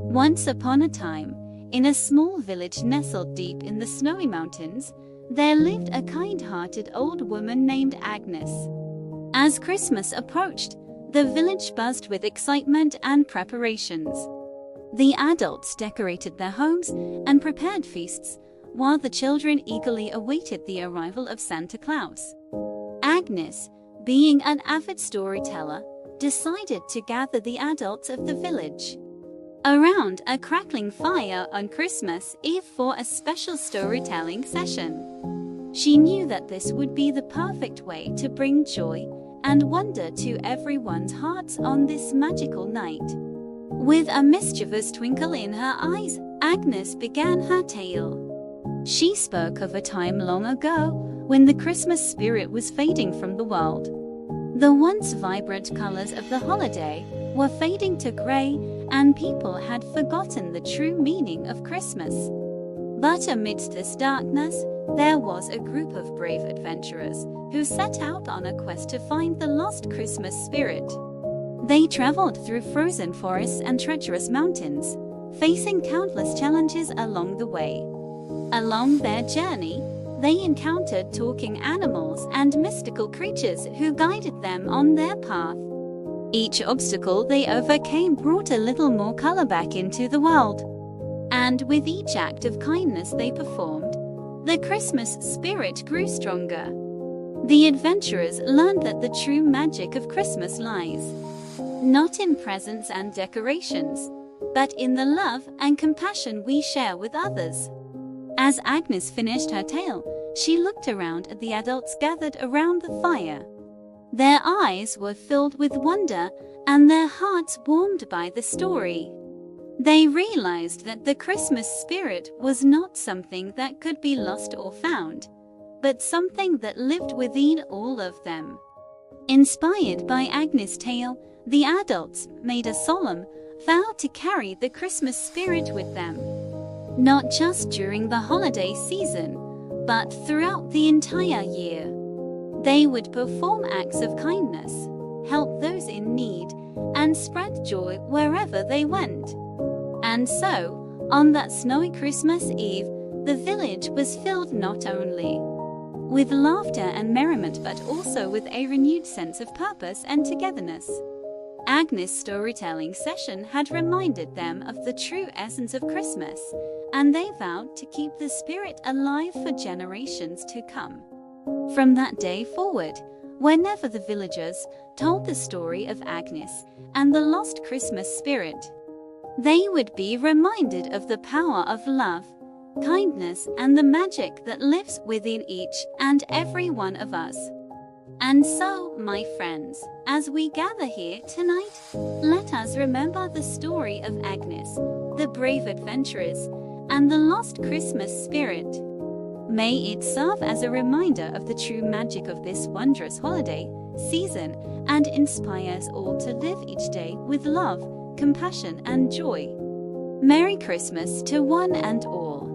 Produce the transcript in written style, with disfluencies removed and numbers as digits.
Once upon a time, in a small village nestled deep in the snowy mountains, there lived a kind-hearted old woman named Agnes. As Christmas approached, the village buzzed with excitement and preparations. The adults decorated their homes and prepared feasts, while the children eagerly awaited the arrival of Santa Claus. Agnes, being an avid storyteller, decided to gather the adults of the village around a crackling fire on Christmas Eve for a special storytelling session. She knew that this would be the perfect way to bring joy and wonder to everyone's hearts on this magical night. With a mischievous twinkle in her eyes, Agnes began her tale. She spoke of a time long ago when the Christmas spirit was fading from the world. The once vibrant colors of the holiday were fading to gray, and people had forgotten the true meaning of Christmas. But amidst this darkness, there was a group of brave adventurers who set out on a quest to find the lost Christmas spirit. They traveled through frozen forests and treacherous mountains, facing countless challenges along the way. Along their journey, they encountered talking animals and mystical creatures who guided them on their path. Each obstacle they overcame brought a little more color back into the world. And with each act of kindness they performed, the Christmas spirit grew stronger. The adventurers learned that the true magic of Christmas lies not in presents and decorations, but in the love and compassion we share with others. As Agnes finished her tale, she looked around at the adults gathered around the fire. Their eyes were filled with wonder and their hearts warmed by the story. They realized that the Christmas spirit was not something that could be lost or found, but something that lived within all of them. Inspired by Agnes' tale, the adults made a solemn vow to carry the Christmas spirit with them, not just during the holiday season, but throughout the entire year. They would perform acts of kindness, help those in need, and spread joy wherever they went. And so, on that snowy Christmas Eve, the village was filled not only with laughter and merriment but also with a renewed sense of purpose and togetherness. Agnes' storytelling session had reminded them of the true essence of Christmas, and they vowed to keep the spirit alive for generations to come. From that day forward, whenever the villagers told the story of Agnes and the lost Christmas spirit, they would be reminded of the power of love, kindness, and the magic that lives within each and every one of us. And so, my friends, as we gather here tonight, let us remember the story of Agnes, the brave adventurers, and the lost Christmas spirit. May it serve as a reminder of the true magic of this wondrous holiday season and inspire us all to live each day with love, compassion, and joy. Merry Christmas to one and all.